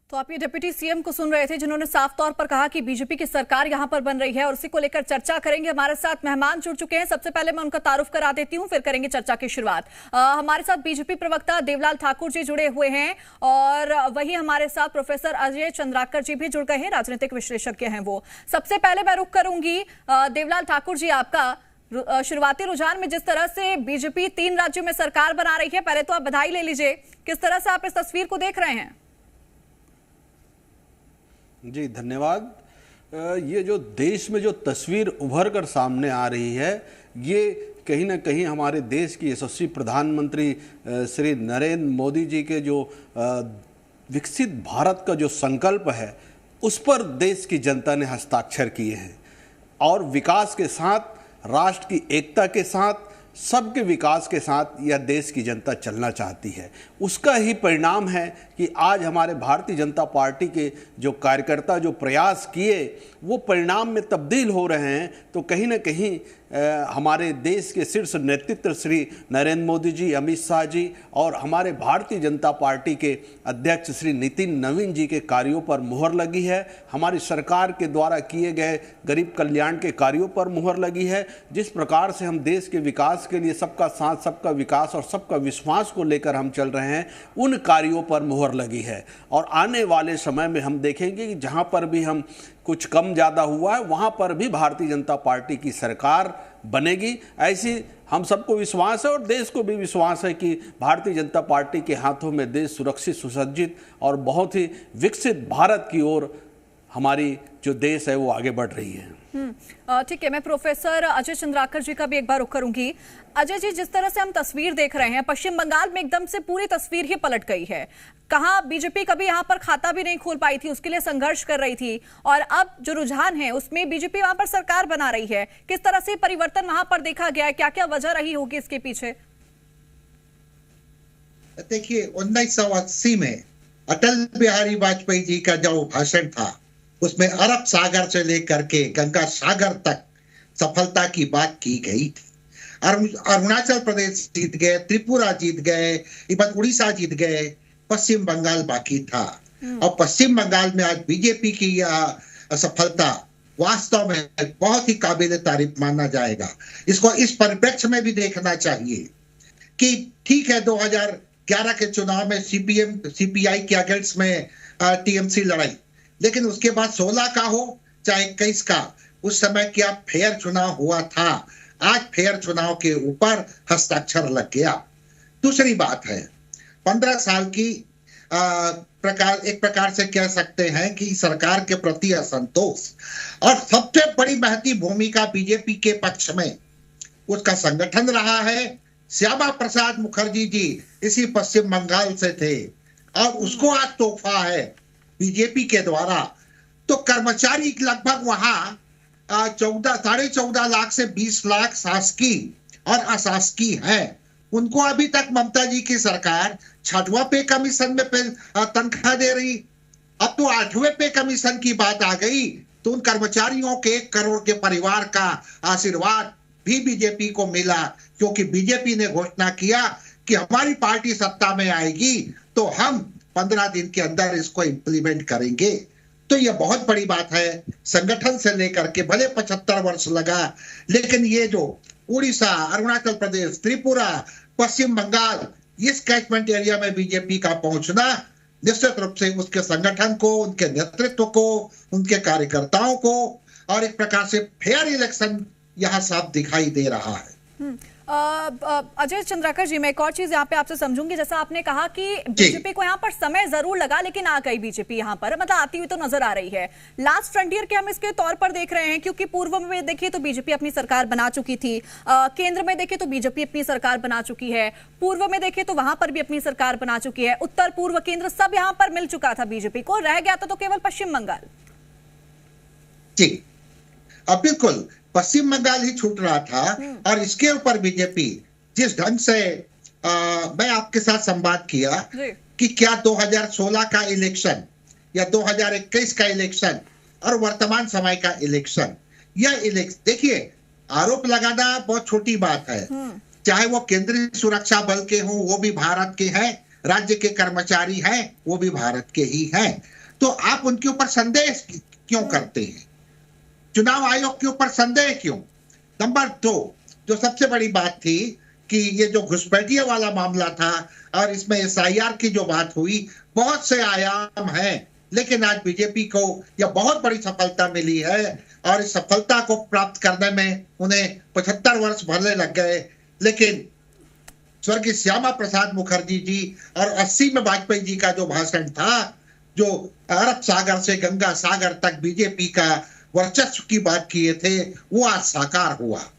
तो आप ये डिप्टी सीएम को सुन रहे थे, जिन्होंने साफ तौर पर कहा कि बीजेपी की सरकार यहां पर बन रही है और उसी को लेकर चर्चा करेंगे। हमारे साथ मेहमान जुड़ चुके हैं। सबसे पहले मैं उनका तारुफ करा देती हूं, फिर करेंगे चर्चा की शुरुआत। हमारे साथ बीजेपी प्रवक्ता देवलाल ठाकुर जी जुड़े हुए हैं और वही हमारे साथ प्रोफेसर अजय चंद्राकर जी भी जुड़ गए हैं, राजनीतिक विशेषज्ञ हैं वो। सबसे पहले मैं रुख करूंगी देवलाल ठाकुर जी, आपका शुरुआती रुझान में जिस तरह से बीजेपी 3 राज्यों में सरकार बना रही है, पहले तो आप बधाई ले लीजिए। किस तरह से आप इस तस्वीर को देख रहे हैं? जी धन्यवाद। ये जो देश में जो तस्वीर उभर कर सामने आ रही है, ये कहीं ना कहीं हमारे देश की यशस्वी प्रधानमंत्री श्री नरेंद्र मोदी जी के जो विकसित भारत का जो संकल्प है, उस पर देश की जनता ने हस्ताक्षर किए हैं। और विकास के साथ, राष्ट्र की एकता के साथ, सबके विकास के साथ यह देश की जनता चलना चाहती है। उसका ही परिणाम है कि आज हमारे भारतीय जनता पार्टी के जो कार्यकर्ता जो प्रयास किए, वो परिणाम में तब्दील हो रहे हैं। तो कहीं ना कहीं हमारे देश के शीर्ष नेतृत्व श्री नरेंद्र मोदी जी, अमित शाह जी और हमारे भारतीय जनता पार्टी के अध्यक्ष श्री नितिन नवीन जी के कार्यों पर मुहर लगी है। हमारी सरकार के द्वारा किए गए गरीब कल्याण के कार्यों पर मुहर लगी है। जिस प्रकार से हम देश के विकास के लिए सबका साथ, सबका विकास और सबका विश्वास को लेकर हम चल रहे हैं, उन कार्यों पर मुहर लगी है। और आने वाले समय में हम देखेंगे कि जहां पर भी हम कुछ कम ज़्यादा हुआ है, वहां पर भी भारतीय जनता पार्टी की सरकार बनेगी। ऐसी हम सबको विश्वास है और देश को भी विश्वास है कि भारतीय जनता पार्टी के हाथों में देश सुरक्षित, सुसज्जित और बहुत ही विकसित भारत की ओर हमारी जो देश है वो आगे बढ़ रही है। ठीक है, मैं प्रोफेसर अजय चंद्राकर जी का भी एक बार रुख करूंगी। अजय जी, जिस तरह से हम तस्वीर देख रहे हैं, पश्चिम बंगाल में एकदम से पूरी तस्वीर ही पलट गई है। कहाँ बीजेपी कभी यहाँ पर खाता भी नहीं खोल पाई थी, उसके लिए संघर्ष कर रही थी, और अब जो रुझान है उसमें बीजेपी वहां पर सरकार बना रही है। किस तरह से परिवर्तन वहां पर देखा गया है, क्या क्या वजह रही होगी इसके पीछे? देखिए, 1980 में अटल बिहारी वाजपेयी जी का जो भाषण था, उसमें अरब सागर से लेकर के गंगा सागर तक सफलता की बात की गई थी। अरुणाचल प्रदेश जीत गए, त्रिपुरा जीत गए, इवन उड़ीसा जीत गए, पश्चिम बंगाल बाकी था। और पश्चिम बंगाल में आज बीजेपी की यह सफलता वास्तव में बहुत ही काबिल तारीफ माना जाएगा। इसको इस परिप्रेक्ष्य में भी देखना चाहिए कि ठीक है, 2011 के चुनाव में सीपीआई के अगेंस्ट में टीएमसी लड़ाई, लेकिन उसके बाद 16 का हो चाहे 21 का, उस समय क्या फेयर चुनाव हुआ था। आज फेयर चुनाव के ऊपर हस्ताक्षर लग गया। दूसरी बात है, 15 साल की एक प्रकार से कह सकते हैं कि सरकार के प्रति असंतोष, और सबसे बड़ी महती भूमिका बीजेपी के पक्ष में उसका संगठन रहा है। श्यामा प्रसाद मुखर्जी जी इसी पश्चिम बंगाल से थे और उसको आज तोहफा है बीजेपी के द्वारा। तो कर्मचारी लगभग वहां 14.5 लाख से 20 लाख शासकीय और अशासकीय है। उनको अभी तक ममता जी की सरकार 6वां पे कमीशन में तनख्वाह दे रही। अब तो 8वें पे कमीशन की बात आ गई, तो उन कर्मचारियों के 1 करोड़ के परिवार का आशीर्वाद भी बीजेपी को मिला, क्योंकि बीजेपी ने घोषणा किया कि हमारी पार्टी सत्ता में आएगी तो हम 15 दिन के अंदर इसको इंप्लीमेंट करेंगे। तो यह बहुत बड़ी बात है। संगठन से लेकर के भले 75 वर्ष लगा, लेकिन ये जो उड़ीसा, अरुणाचल प्रदेश, त्रिपुरा, पश्चिम बंगाल, इस कैचमेंट एरिया में बीजेपी का पहुंचना निश्चित रूप से उसके संगठन को, उनके नेतृत्व को, उनके कार्यकर्ताओं को, और एक प्रकार से फेयर इलेक्शन यहाँ साफ दिखाई दे रहा है। अजय चंद्राकर जी, मैं एक और चीज यहाँ पे आपसे समझूंगी। जैसा आपने कहा कि बीजेपी को यहाँ पर समय जरूर लगा, लेकिन आ गई बीजेपी यहाँ पर, मतलब आती हुई तो नजर आ रही है। लास्ट फ्रंटियर के हम इसके तौर पर देख रहे हैं, क्योंकि पूर्व में देखिए तो बीजेपी अपनी सरकार बना चुकी थी, केंद्र में देखिए तो बीजेपी अपनी सरकार बना चुकी है, पूर्व में देखिए तो वहां पर भी अपनी सरकार बना चुकी है, उत्तर पूर्व केंद्र सब यहाँ पर मिल चुका था बीजेपी को, रह गया था तो केवल पश्चिम बंगाल। जी, अब बिल्कुल पश्चिम बंगाल ही छूट रहा था। और इसके ऊपर बीजेपी जिस ढंग से मैं आपके साथ संवाद किया कि क्या 2016 का इलेक्शन या 2021 का इलेक्शन और वर्तमान समय का इलेक्शन, यह इलेक्शन, देखिए, आरोप लगाना बहुत छोटी बात है, चाहे वो केंद्रीय सुरक्षा बल के हों, वो भी भारत के हैं, राज्य के कर्मचारी हैं वो भी भारत के ही हैं। तो आप उनके ऊपर संदेह क्यों करते हैं? चुनाव आयोग के ऊपर संदेह क्यों? नंबर 2, जो सबसे बड़ी बात थी कि ये जो घुसपैठिया वाला मामला था और इसमें SIR की जो बात हुई, बहुत से आयाम हैं, लेकिन आज बीजेपी को यह बहुत बड़ी सफलता मिली है और इस सफलता को प्राप्त करने में उन्हें 75 वर्ष भरने लग गए। लेकिन स्वर्गीय श्यामा प्रसाद मुखर्जी जी और 80 में वाजपेयी जी का जो भाषण था, जो अरब सागर से गंगा सागर तक बीजेपी का वर्चस्व की बात किए थे, वो आज साकार हुआ।